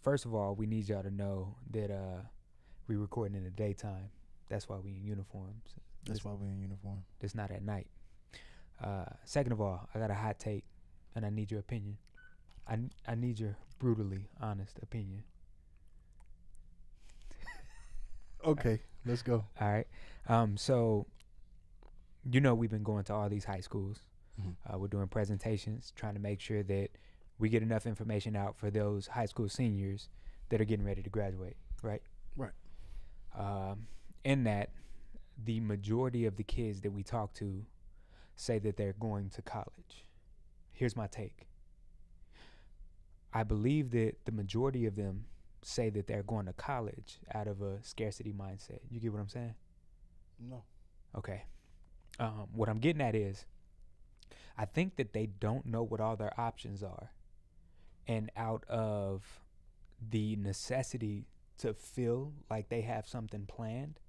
first of all, we need y'all to know that we recording in the daytime. That's why we in uniforms. That's why we're in uniform. It's not at night. Second of all, I got a hot take, and I need your opinion. I need your brutally honest opinion. Okay, let's go. All right. So, we've been going to all these high schools. Mhm. We're doing presentations, trying to make sure that we get enough information out for those high school seniors that are getting ready to graduate, right? Right. In that, the majority of the kids that we talk to say that they're going to college. Here's my take. I believe that the majority of them say that they're going to college out of a scarcity mindset. You get what I'm saying? No. Okay. What I'm getting at is, I think that they don't know what all their options are. And out of the necessity to feel like they have something planned,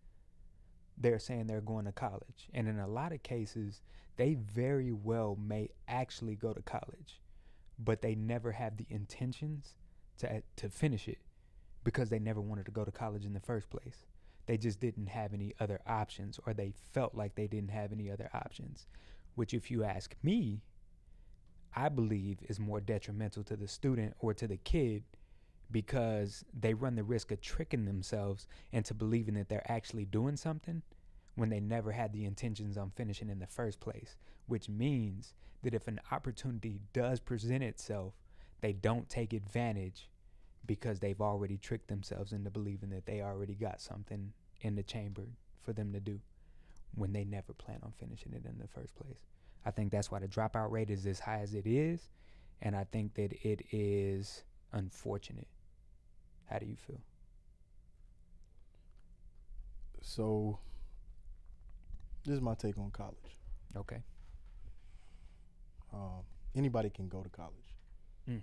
they're saying they're going to college. And in a lot of cases, they very well may actually go to college, but they never have the intentions to finish it because they never wanted to go to college in the first place. They just didn't have any other options, or they felt like they didn't have any other options, which, if you ask me, I believe is more detrimental to the student or to the kid, because they run the risk of tricking themselves into believing that they're actually doing something when they never had the intentions on finishing in the first place, which means that if an opportunity does present itself, they don't take advantage because they've already tricked themselves into believing that they already got something in the chamber for them to do when they never plan on finishing it in the first place. I think that's why the dropout rate is as high as it is, and I think that it is unfortunate. How do you feel? So, this is my take on college. Okay. Anybody can go to college. Mm.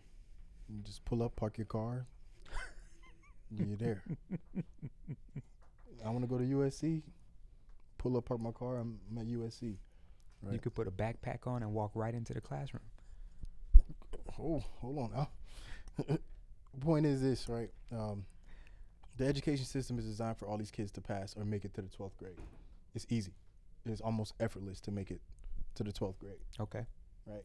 You just pull up, park your car, you're there. I want to go to USC. Pull up, park my car. I'm at USC. Right. You could put a backpack on and walk right into the classroom. Oh, hold on now. Point is this, right? The education system is designed for all these kids to pass or make it to the 12th grade. It's easy. It's almost effortless to make it to the 12th grade. Okay. Right.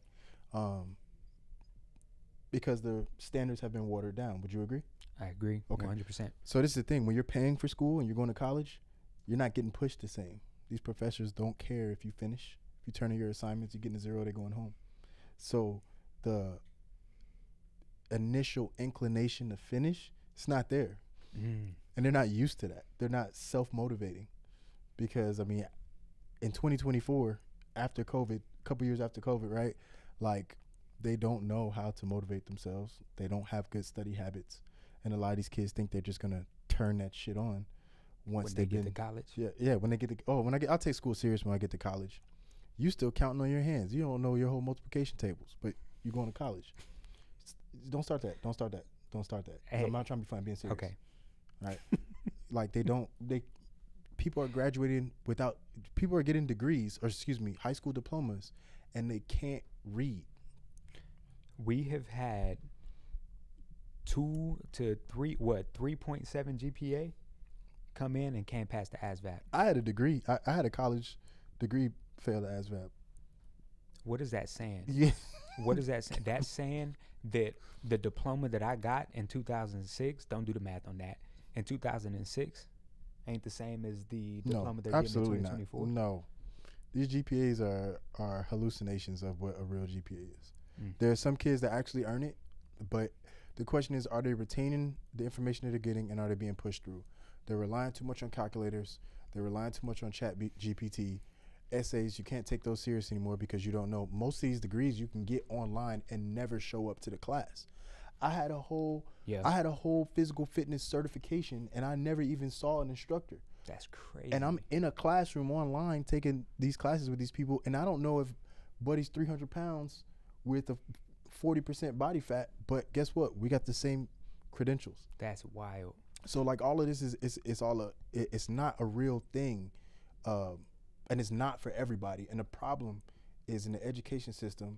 Because the standards have been watered down. Would you agree? I agree. Okay. 100%. So this is the thing. When you're paying for school and you're going to college, you're not getting pushed the same. These professors don't care if you finish. If you turn in your assignments, you're getting a 0, they're going home. So the initial inclination to finish, it's not there. Mm. And they're not used to that. They're not self-motivating. Because, I mean, in 2024, after COVID, a couple years after COVID, right, like, they don't know how to motivate themselves. They don't have good study habits. And a lot of these kids think they're just going to turn that shit on once When they get to college. Yeah, when they get to, I'll take school serious when I get to college. You still counting on your hands. You don't know your whole multiplication tables, but you're going to college. Don't start that. Don't start that. Don't start that. Hey. I'm not trying to be funny, I'm being serious. Okay. Right. Like people are graduating people are getting degrees, or high school diplomas, and they can't read. We have had 2 to 3.7 GPA come in and can't pass the ASVAB. I had a degree. I had a college degree, fail the ASVAB. What is that saying? Yeah. What is that saying? That's saying that the diploma that I got in 2006, don't do the math on that, in 2006 ain't the same as the diploma they're getting in 2024. No. These GPAs are hallucinations of what a real GPA is. Mm. There are some kids that actually earn it, but the question is, are they retaining the information that they're getting, and are they being pushed through? They're relying too much on calculators. They're relying too much on GPT. Essays, you can't take those serious anymore because you don't know. Most of these degrees you can get online and never show up to the class. I had a whole physical fitness certification, and I never even saw an instructor. That's crazy. And I'm in a classroom online taking these classes with these people, and I don't know if Buddy's 300 pounds with a 40% body fat, but guess what? We got the same credentials. That's wild. So like all of this it's not a real thing, and it's not for everybody. And the problem is in the education system,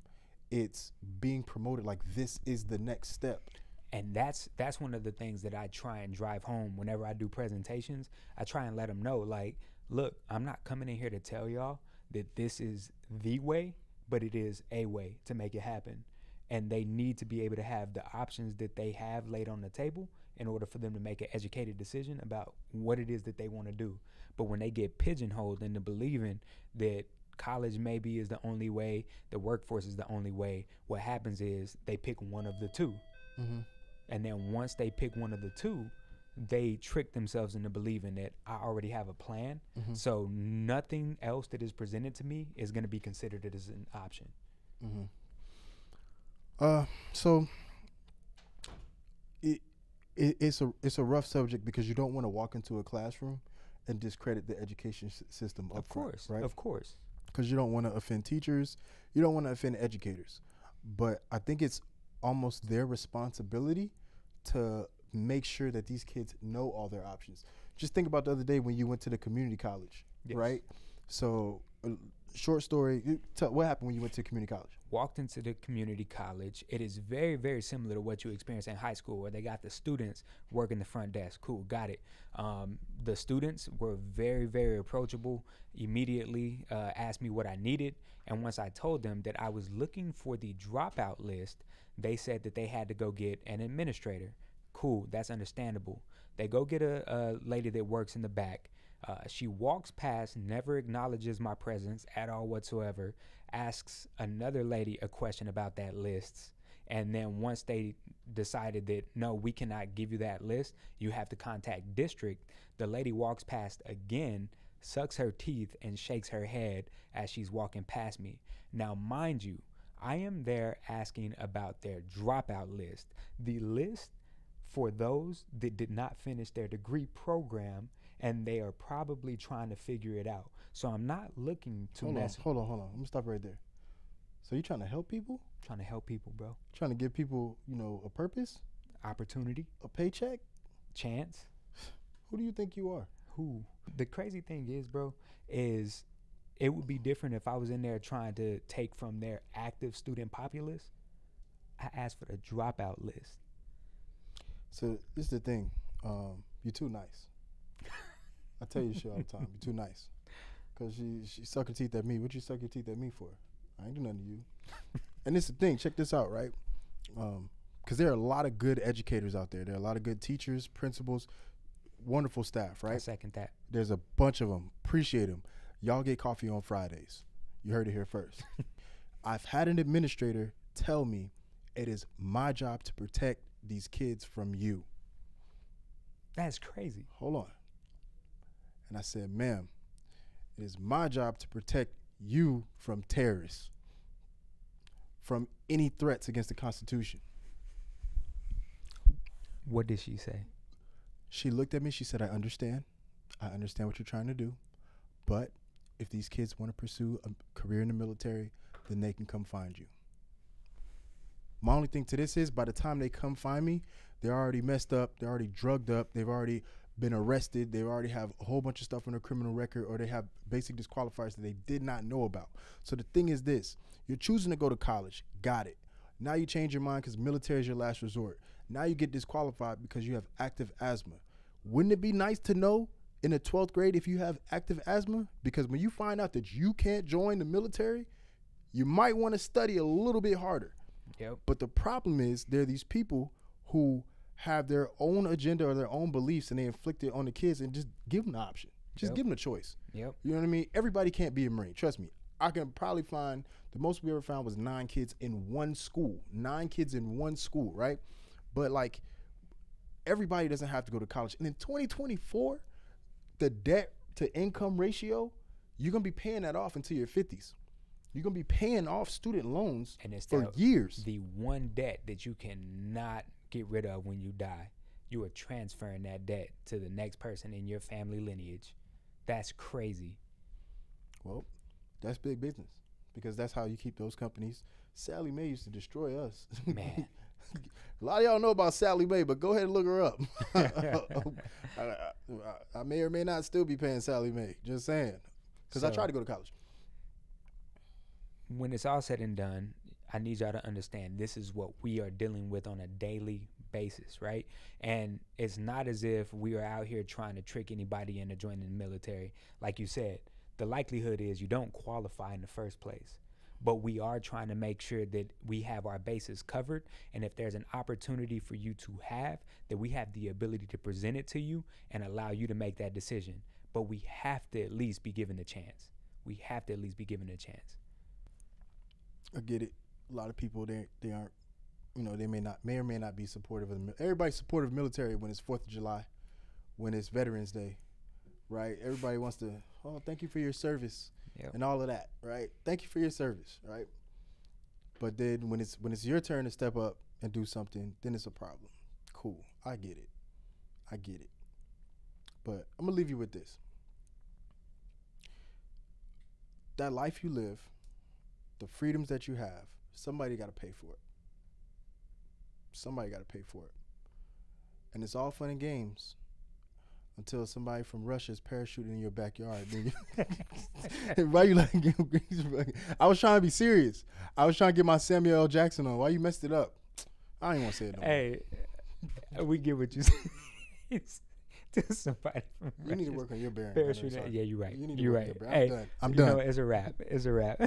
it's being promoted like this is the next step. And that's one of the things that I try and drive home whenever I do presentations. I try and let them know, like, look, I'm not coming in here to tell y'all that this is the way, but it is a way to make it happen. And they need to be able to have the options that they have laid on the table in order for them to make an educated decision about what it is that they want to do. But when they get pigeonholed into believing that college maybe is the only way, the workforce is the only way, what happens is they pick one of the two. Mm-hmm. And then once they pick one of the two, they trick themselves into believing that I already have a plan. Mm-hmm. So nothing else that is presented to me is going to be considered as an option. Mm-hmm. So it's a rough subject because you don't want to walk into a classroom and discredit the education system up front, right? Of course. Because you don't want to offend teachers, you don't want to offend educators. But I think it's almost their responsibility to make sure that these kids know all their options. Just think about the other day when you went to the community college, Yes. right? So, short story, what happened when you went to community college? Walked into the community college. It is very, very similar to what you experienced in high school, where they got the students working the front desk. Cool, got it. The students were very, very approachable. Immediately asked me what I needed, and once I told them that I was looking for the dropout list, they said that they had to go get an administrator. Cool, that's understandable. They go get a lady that works in the back. She walks past, never acknowledges my presence at all whatsoever, asks another lady a question about that list. And then once they decided that, no, we cannot give you that list, you have to contact district, the lady walks past again, sucks her teeth, and shakes her head as she's walking past me. Now, mind you, I am there asking about their dropout list, the list for those that did not finish their degree program, and they are probably trying to figure it out. So I'm not looking to Hold on. I'm gonna stop right there. So you trying to help people? Trying to help people, bro. Trying to give people, a purpose, Opportunity, a paycheck? chance. Who do you think you are? Who? The crazy thing is, bro, is it would be different if I was in there trying to take from their active student populace. I asked for the dropout list. So this is the thing. You're too nice. I tell you shit all the time. You're too nice. Cause she suck her teeth at me. What you suck your teeth at me for? I ain't do nothing to you. And this is the thing. Check this out, right? Cause there are a lot of good educators out there. There are a lot of good teachers, principals, wonderful staff, I right? second that. There's a bunch of them. Appreciate them. Y'all get coffee on Fridays. You heard it here first. I've had an administrator tell me it is my job to protect these kids from you. That's crazy. Hold on. And I said, ma'am, it is my job to protect you from terrorists, from any threats against the Constitution. What did she say? She looked at me, she said, I understand what you're trying to do, but if these kids want to pursue a career in the military, then they can come find you. My only thing to this is, by the time they come find me, they're already messed up, they're already drugged up, they've already been arrested, they already have a whole bunch of stuff on their criminal record, or they have basic disqualifiers that they did not know about. So the thing is this, you're choosing to go to college, got it. Now you change your mind because military is your last resort. Now you get disqualified because you have active asthma. Wouldn't it be nice to know in the 12th grade if you have active asthma? Because when you find out that you can't join the military, you might want to study a little bit harder. Yep. But the problem is there are these people who have their own agenda or their own beliefs, and they inflict it on the kids, and just give them the option. Just give them a choice. Yep. You know what I mean? Everybody can't be a Marine. Trust me. I can probably find, the most we ever found was 9 kids in one school. 9 kids in one school, right? But like, everybody doesn't have to go to college. And in 2024, the debt to income ratio, you're going to be paying that off until your 50s. You're going to be paying off student loans And it's for years. The one debt that you cannot get rid of when you die. You are transferring that debt to the next person in your family lineage. That's crazy. Well, that's big business, because that's how you keep those companies. Sally Mae used to destroy us. Man. A lot of y'all know about Sally Mae, but go ahead and look her up. I may or may not still be paying Sally Mae. Just saying. Because I tried to go to college. When it's all said and done, I need y'all to understand this is what we are dealing with on a daily basis, right? And it's not as if we are out here trying to trick anybody into joining the military. Like you said, the likelihood is you don't qualify in the first place. But we are trying to make sure that we have our bases covered. And if there's an opportunity for you to have, that we have the ability to present it to you and allow you to make that decision. But we have to at least be given the chance. We have to at least be given a chance. I get it. A lot of people, they aren't, they may or may not be supportive of everybody's supportive of military when it's 4th of July, when it's Veterans Day, right? Everybody wants to, thank you for your service. Yep. And all of that, right? Thank you for your service, right? But then when it's your turn to step up and do something, then it's a problem. Cool, I get it. But I'm gonna leave you with this: that life you live, the freedoms that you have, somebody got to pay for it. Somebody got to pay for it, and it's all fun and games until somebody from Russia is parachuting in your backyard. Why you like? I was trying to be serious. I was trying to get my Samuel L. Jackson on. Why you messed it up? I ain't want to say it no more. Hey, we get what you say. To somebody from You need to work on your bearing. Yeah, you're right. You need to you're work right. on your bearing. I'm done. It's a wrap.